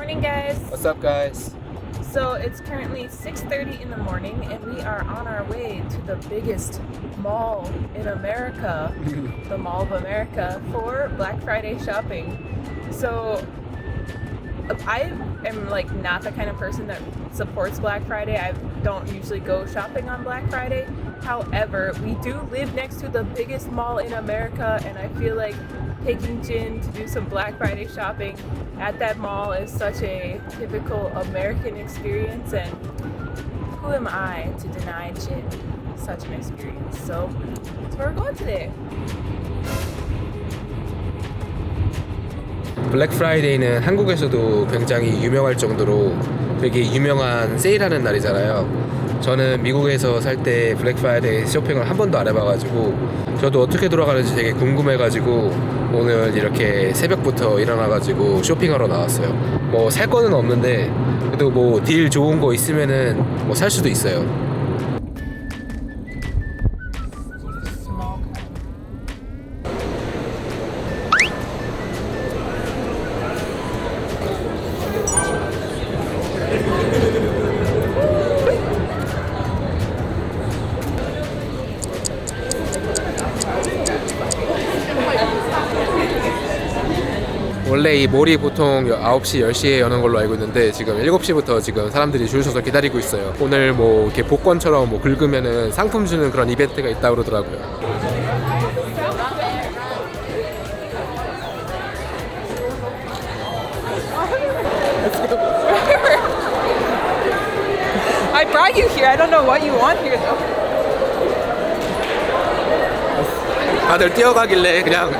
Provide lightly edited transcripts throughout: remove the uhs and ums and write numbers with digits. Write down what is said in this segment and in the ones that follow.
morning, guys. What's up, guys? So it's currently 6:30 in the morning and we are on our way to the biggest mall in America, the Mall of America, for Black Friday shopping. So I am like not the kind of person that supports Black Friday. I don't usually go shopping on Black Friday. However, we do live next to the biggest mall in America, and I feel like taking Jin to do some Black Friday shopping at that mall is such a typical American experience, and who am I to deny Jin such an experience? So that's where we're going today. 블랙 프라이데이는 한국에서도 굉장히 유명할 정도로 되게 유명한 세일하는 날이잖아요. 저는 미국에서 살 때 블랙 프라이데이 쇼핑을 한 번도 안 해봐가지고 저도 어떻게 돌아가는지 되게 궁금해가지고 오늘 이렇게 새벽부터 일어나가지고 쇼핑하러 나왔어요. 뭐 살 거는 없는데 그래도 뭐 딜 좋은 거 있으면은 뭐 살 수도 있어요. 원래 이 몰이 보통 9시, 10시에 여는 걸로 알고 있는데 지금 7시부터 지금 사람들이 줄 서서 기다리고 있어요. 오늘 뭐 이렇게 복권처럼 뭐 긁으면은 상품 주는 그런 이벤트가 있다고 그러더라고요. I brought you here. I don't know what you want here though. 다들 뛰어가길래 그냥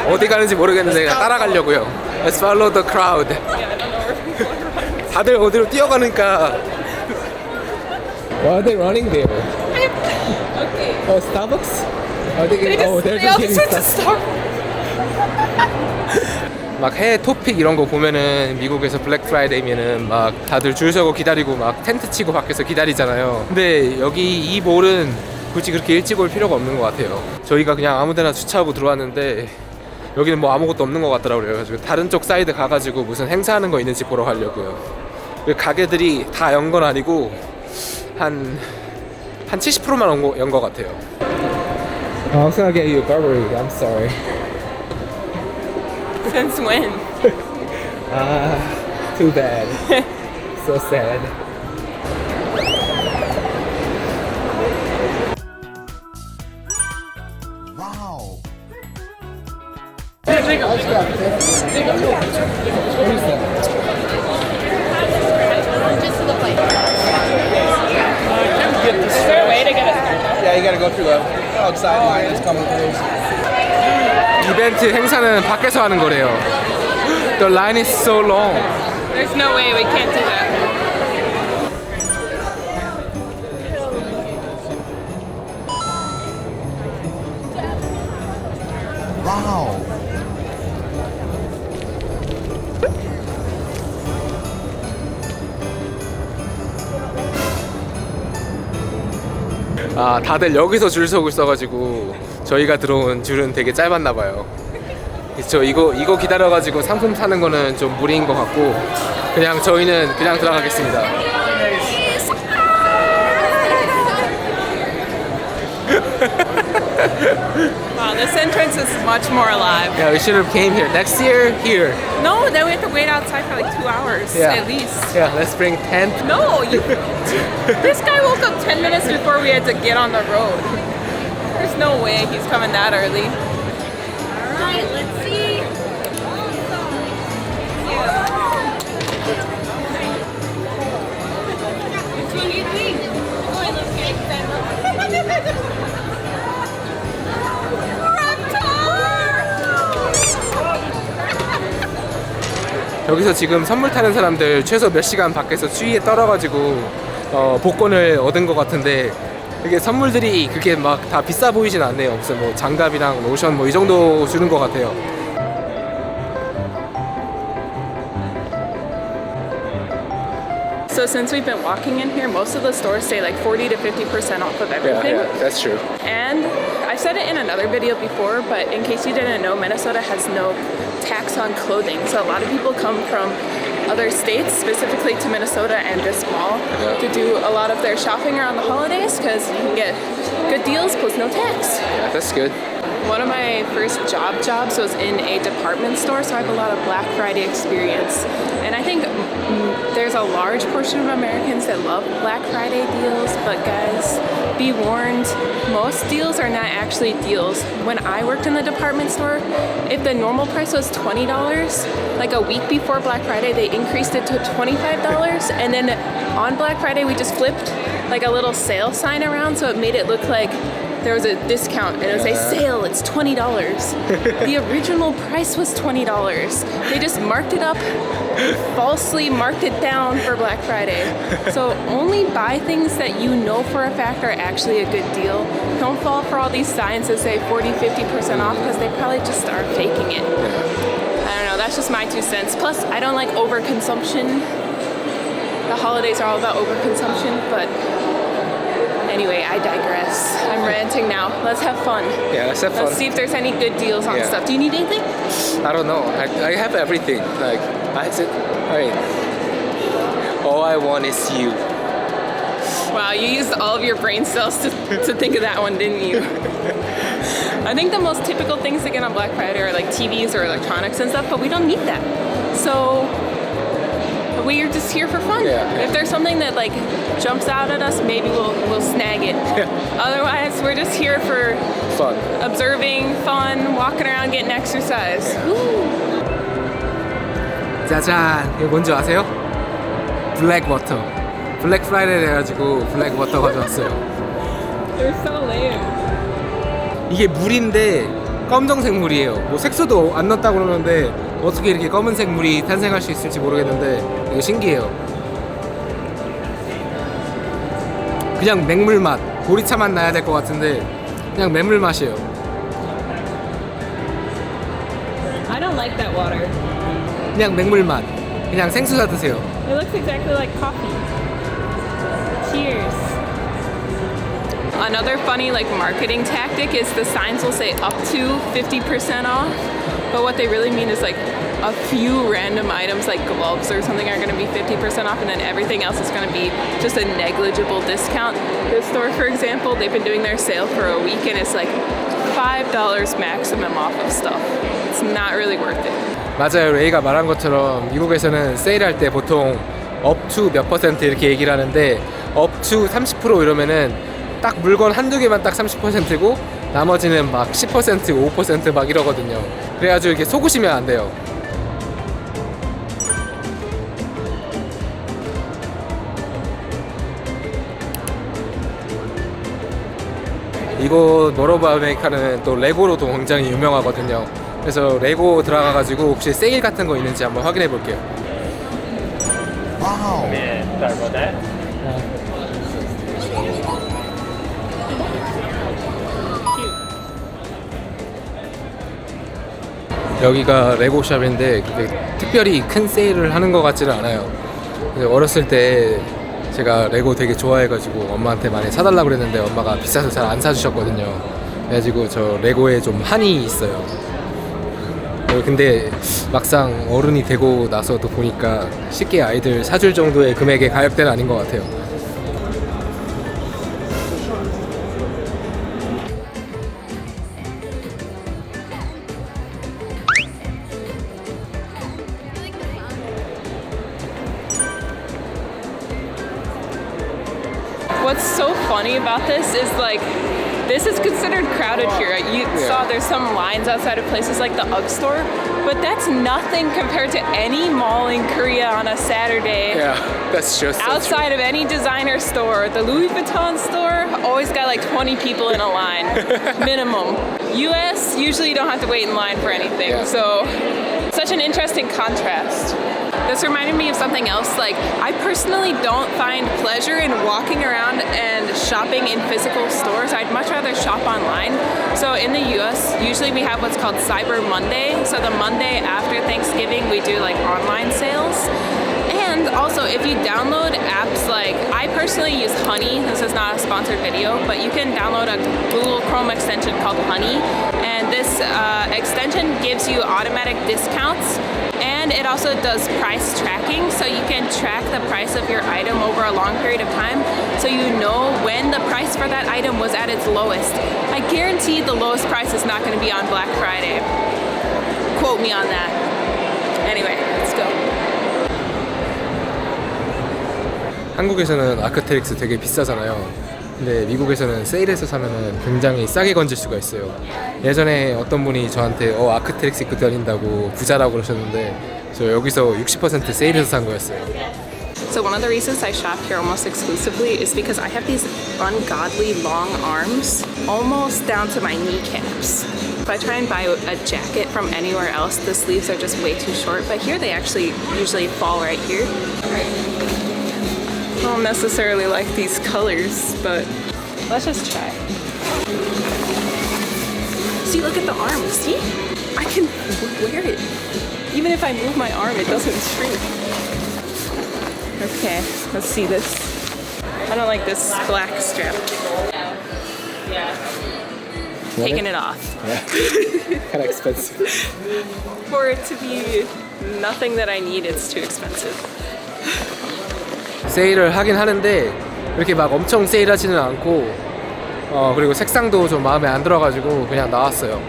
어디 가는지 모르겠는데 그냥 따라가려고요. Let's follow the crowd. 다들 어디로 뛰어가니까. Why are they running there? Okay. Oh, Starbucks? Are they They just just went to Starbucks. 막 해외 토픽 이런 거 보면은 미국에서 블랙 프라이데이면은 막 다들 줄 서고 기다리고 막 텐트 치고 밖에서 기다리잖아요. 근데 여기 이 몰은 굳이 그렇게 일찍 올 필요가 없는 것 같아요. 저희가 그냥 아무데나 주차하고 들어왔는데 여기는 뭐 아무것도 없는 것 같더라고요. 그래가지고 다른 쪽 사이드 가가지고 무슨 행사하는 거 있는지 보러 가려고요. 가게들이 다 연 건 아니고 한 70%만 연 것 같아요. I was gonna get you a Burberry. I'm sorry. Since when? Too bad. So sad. Wow. Is there a way to get a screenshot? Yeah, you gotta go through the outside line that's coming through. 이벤트 행사는 밖에서 하는 거래요. The line is so long. There's no way we can't do that. Wow. 아, 다들 여기서 줄 서고 있어가지고 저희가 들어온 줄은 되게 짧았나 봐요. 그쵸, 이거 기다려가지고 상품 사는 거는 좀 무리인 것 같고 그냥 저희는 그냥 들어가겠습니다. Wow, this entrance is much more alive. Yeah, we should have came here. Next year, here. No, then we have to wait outside for like 2 hours Yeah. at least. Yeah, let's bring tent. No, this guy woke up 10 minutes before we had to get on the road. There's no way he's coming that early. Alright, let's see. Which one do you think? Oh, it looks good. 여기서 지금 선물 타는 사람들 최소 몇 시간 밖에서 추위에 떨어가지고 복권을 얻은 것 같은데 이게 선물들이 그게 막 다 비싸 보이진 않네요. 무슨 뭐 장갑이랑 로션 뭐 이 정도 주는 것 같아요. So since we've been walking in here, most of the stores say like 40 to 50% off of everything. Yeah, that's true. And I said it in another video before, but in case you didn't know, Minnesota has no tax on clothing. So a lot of people come from other states, specifically to Minnesota and this mall, to do a lot of their shopping around the holidays because you can get good deals plus no tax. Yeah, that's good. One of my first jobs was in a department store, so I have a lot of Black Friday experience. And I think there's a large portion of Americans that love Black Friday deals, but guys, be warned, most deals are not actually deals. When I worked in the department store, if the normal price was $20, like a week before Black Friday, they increased it to $25, and then on Black Friday, we just flipped like a little sale sign around, so it made it look like there was a discount and it was a sale, it's $20. The original price was $20. They just marked it up, falsely marked it down for Black Friday. So only buy things that you know for a fact are actually a good deal. Don't fall for all these signs that say 40-50% off because they probably just are faking it. I don't know, that's just my 2 cents. Plus, I don't like overconsumption. The holidays are all about overconsumption, but anyway, I digress. I'm ranting now. Let's have fun. Yeah, let's have fun. Let's see if there's any good deals on stuff. Do you need anything? I don't know. I have everything. Like, I said, alright. All I want is you. Wow, you used all of your brain cells to think of that one, didn't you? I think the most typical things to get on Black Friday are like TVs or electronics and stuff, but we don't need that. So we're just here for fun. If there's something that like jumps out at us, maybe we'll snag it. Otherwise, we're just here for fun, observing, fun, walking around, getting exercise. 짜잔, 이거 뭔지 아세요? 블랙워터. 블랙 프라이데이 돼가지고 블랙워터 가져왔어요. They're so lame. 이게 물인데 검정색 물이에요. 뭐 색소도 안 넣었다고 그러는데 어떻게 이렇게 검은색 물이 탄생할 수 있을지 모르겠는데 이거 신기해요. 그냥 맹물 맛, 보리차 맛 나야 될 것 같은데 그냥 맹물 맛이에요. I don't like that water. 그냥 맹물 맛. 그냥 생수사 드세요. It looks exactly like coffee. Cheers. Another funny like marketing tactic is the signs will say up to 50% off, but what they really mean is like a few random items like gloves or something are going to be 50% off, and then everything else is going to be just a negligible discount. This store, for example, they've been doing their sale for a week and it's like $5 maximum off of stuff. It's not really worth it. 맞아요. 레이가 말한 것처럼 미국에서는 세일할 때 보통 up to 몇 퍼센트 이렇게 얘기를 하는데 up to 30% 이러면은 딱 물건 한두 개만 딱 30%고 나머지는 막 10%, 5% 막 이러거든요. 그래가지고 이렇게 속으시면 안 돼요. 이곳 몰 오브 아메리카는 또 레고로도 굉장히 유명하거든요. 그래서 레고 들어가가지고 혹시 세일 같은 거 있는지 한번 확인해 볼게요. Wow. Sorry about that. 여기가 레고샵인데 특별히 큰 세일을 하는 것 같지는 않아요. 어렸을 때 제가 레고 되게 좋아해가지고 엄마한테 많이 사달라고 그랬는데 엄마가 비싸서 잘 안 사주셨거든요. 그래가지고 저 레고에 좀 한이 있어요. 근데 막상 어른이 되고 나서도 보니까 쉽게 아이들 사줄 정도의 금액의 가격대는 아닌 것 같아요. What's so funny about this is like this is considered crowded here. You saw there's some lines outside of places like the UGG store, but that's nothing compared to any mall in Korea on a Saturday. Yeah, that's just Outside of any designer store, the Louis Vuitton store always got like 20 people in a line, minimum. US, usually you don't have to wait in line for anything. So, such an interesting contrast. This reminded me of something else. Like, I personally don't find pleasure in walking around and shopping in physical stores. I'd much rather shop online. So in the US, usually we have what's called Cyber Monday. So the Monday after Thanksgiving, we do like online sales. And also, if you download apps like, I personally use Honey. This is not a sponsored video, but you can download a Google Chrome extension called Honey. And and this extension gives you automatic discounts, and it also does price tracking, so you can track the price of your item over a long period of time, so you know when the price for that item was at its lowest. I guarantee the lowest price is not going to be on Black Friday. Quote me on that. Anyway, let's go. 한국에서는 아크테릭스 되게 비싸잖아요. 근데 미국에서는 세일해서 사면은 굉장히 싸게 건질 수가 있어요. 예전에 어떤 분이 저한테 아크테릭스 입고 다닌다고 부자라고 그러셨는데 저 여기서 60% 세일해서 산 거였어요. So one of the reasons I shop here almost exclusively is because I have these ungodly long arms, almost down to my kneecaps. If I try and buy a jacket from anywhere else, the sleeves are just way too short, but here they actually usually fall right here. I don't necessarily like these colors, but let's just try. See, look at the arm, see? I can wear it. Even if I move my arm, it doesn't shrink. Okay, let's see this. I don't like this black strap. Taking it off. Yeah. Kind of expensive. For it to be nothing that I need, it's too expensive. 세일을 하긴 하는데 이렇게 막 엄청 세일하지는 않고 그리고 색상도 좀 마음에 안 들어가지고 그냥 나왔어요.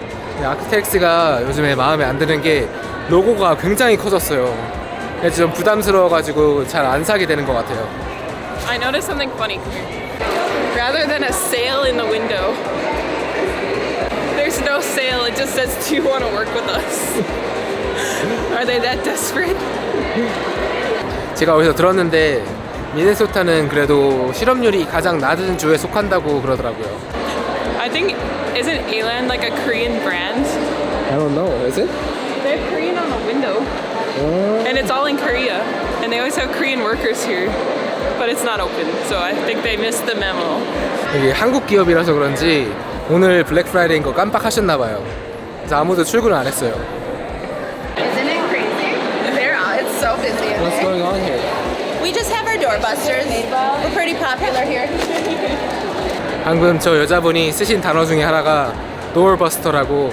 아크텍스가 요즘에 마음에 안 드는 게 로고가 굉장히 커졌어요. 그래서 좀 부담스러워가지고 잘 안 사게 되는 것 같아요. I noticed something funny. Rather than a sale in the window, there's no sale. It just says, "Do you want to work with us?" Are they that desperate? 제가 어디서 들었는데 미네소타는 그래도 실업률이 가장 낮은 주에 속한다고 그러더라고요. I think isn't Aland like a Korean brand? I don't know. Is it? They have Korean on the window, and it's all in Korea, and they always have Korean workers here, but it's not open, so I think they missed the memo. 이게 한국 기업이라서 그런지 오늘 블랙 프라이데이인 거 깜빡하셨나 봐요. 그래서 아무도 출근을 안 했어요. Isn't it crazy? It's so busy in What's there. going on here? We just have our doorbusters. We're pretty popular here. 방금 저 여자분이 쓰신 단어 중에 하나가 도어버스터라고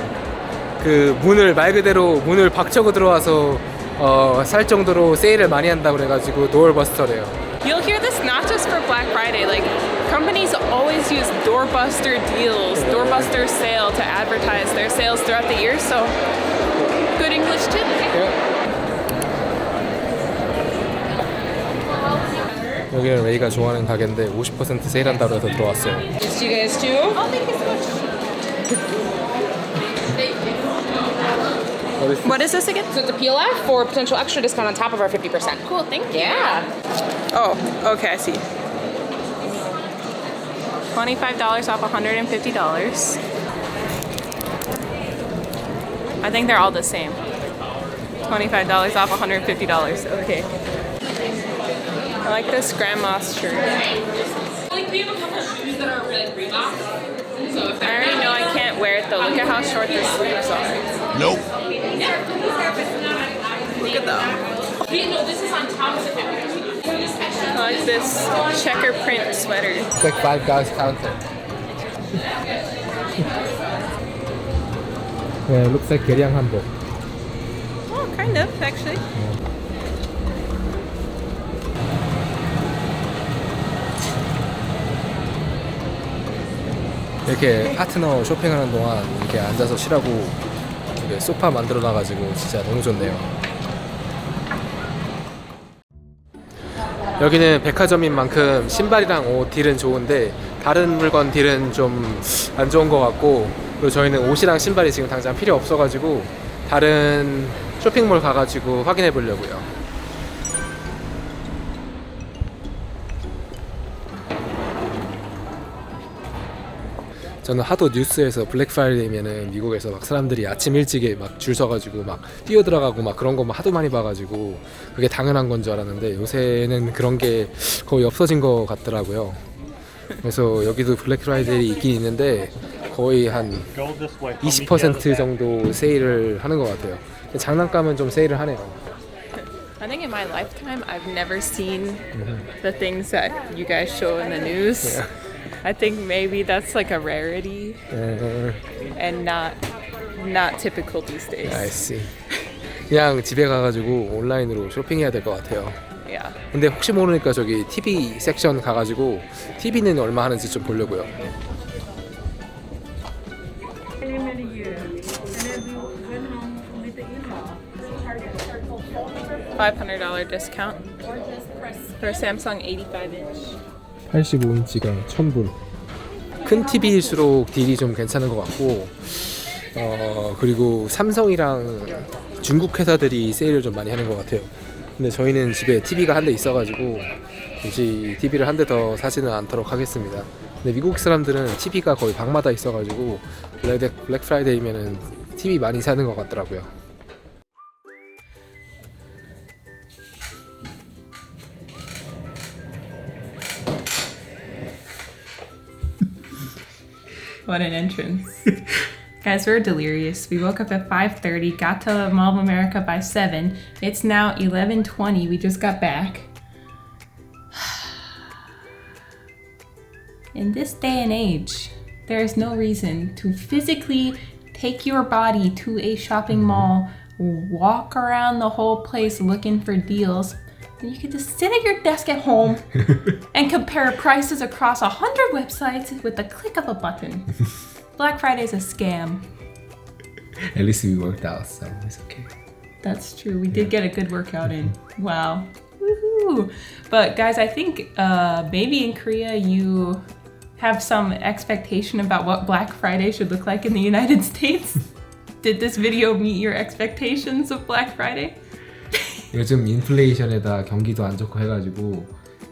그 문을 말 그대로 문을 박차고 들어와서 살 정도로 세일을 많이 한다고 그래가지고 도어버스터래요. You'll hear this not just for Black Friday. Like companies always use doorbuster deals, doorbuster sale to advertise their sales throughout the year. So good English tip. 여기는 레이가 좋아하는 가게인데 50% 세일한다고 해서 들어왔어요. It's you guys too? Oh, thank you so much. What is this again? So it's a peel off for potential extra discount on top of our 50%. Cool, thank you. Yeah. Oh, okay, I see. $25 off $150. I think they're all the same. $25 off $150. Okay. I like this grandma's shirt. I already know I can't wear it though. Look at how short the sleeves are. Nope. Look at them. No, this is on top of the I like this checker print sweater. It's like Five Guys counter. Yeah, it looks like 계량 한복. Oh, kind of, actually. 이렇게 파트너 쇼핑하는 동안 이렇게 앉아서 쉬라고 이렇게 소파 만들어 놔가지고 진짜 너무 좋네요. 여기는 백화점인 만큼 신발이랑 옷 딜은 좋은데 다른 물건 딜은 좀 안 좋은 것 같고, 그리고 저희는 옷이랑 신발이 지금 당장 필요 없어가지고 다른 쇼핑몰 가가지고 확인해 보려고요. 저는 하도 뉴스에서 블랙 프라이데이면은 미국에서 막 사람들이 아침 일찍에 막 줄 서가지고 막 뛰어들어가고 막 그런 거 하도 많이 봐가지고 그게 당연한 건 줄 알았는데 요새는 그런 게 거의 없어진 것 같더라고요. 그래서 여기도 블랙 프라이데이 있긴 있는데 거의 한 20% 정도 세일을 하는 것 같아요. 장난감은 좀 세일을 하네요. I think in my lifetime I've never seen the things that you guys show in the news. Yeah. I think maybe that's like a rarity and not not typical these days. I see. 그냥 집에 가가지고 온라인으로 쇼핑해야 될 것 같아요. Yeah. 근데 혹시 모르니까 저기 TV 섹션 가가지고 TV는 얼마 하는지 좀 보려고요. $500 discount for Samsung 85-inch. 85인치가 1000불. 큰 TV일수록 딜이 좀 괜찮은 것 같고 그리고 삼성이랑 중국 회사들이 세일을 좀 많이 하는 것 같아요. 근데 저희는 집에 TV가 한 대 있어가지고 굳이 TV를 한 대 더 사지는 않도록 하겠습니다. 근데 미국 사람들은 TV가 거의 방마다 있어가지고 블랙 프라이데이면은 TV 많이 사는 것 같더라고요. What an entrance. Guys, we're delirious. We woke up at 5:30, got to Mall of America by 7. It's now 11:20. We just got back. In this day and age, there is no reason to physically take your body to a shopping mall, walk around the whole place looking for deals. You could just sit at your desk at home and compare prices across 100 websites with the click of a button. Black Friday is a scam. At least we worked out, so it's okay. That's true. We did get a good workout in. Wow. Woohoo! But guys, I think maybe in Korea you have some expectation about what Black Friday should look like in the United States. Did this video meet your expectations of Black Friday? 요즘 인플레이션에다 경기도 안 좋고 해가지고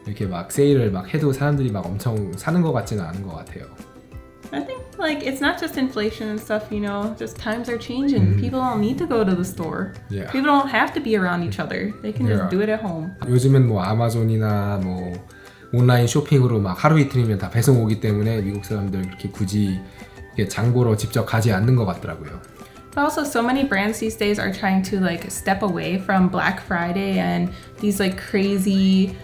이렇게 막 세일을 막 해도 사람들이 막 엄청 사는 것 같지는 않은 것 같아요. I think like it's not just inflation and stuff, you know, just times are changing. People don't need to go to the store. Yeah. People don't have to be around each other. They can just do it at home. 요즘은 뭐 아마존이나 뭐 온라인 쇼핑으로 막 하루 이틀이면 다 배송 오기 때문에 미국 사람들 그렇게 굳이 이렇게 장보러 직접 가지 않는 것 같더라고요. But also so many brands these days are trying to like step away from Black Friday and these like crazy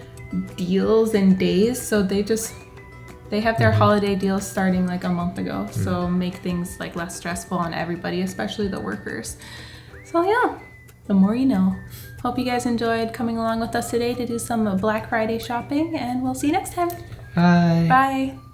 deals and days. So they have their holiday deals starting like a month ago. So make things like less stressful on everybody, especially the workers. So yeah, the more you know. Hope you guys enjoyed coming along with us today to do some Black Friday shopping, and we'll see you next time. Bye. Bye.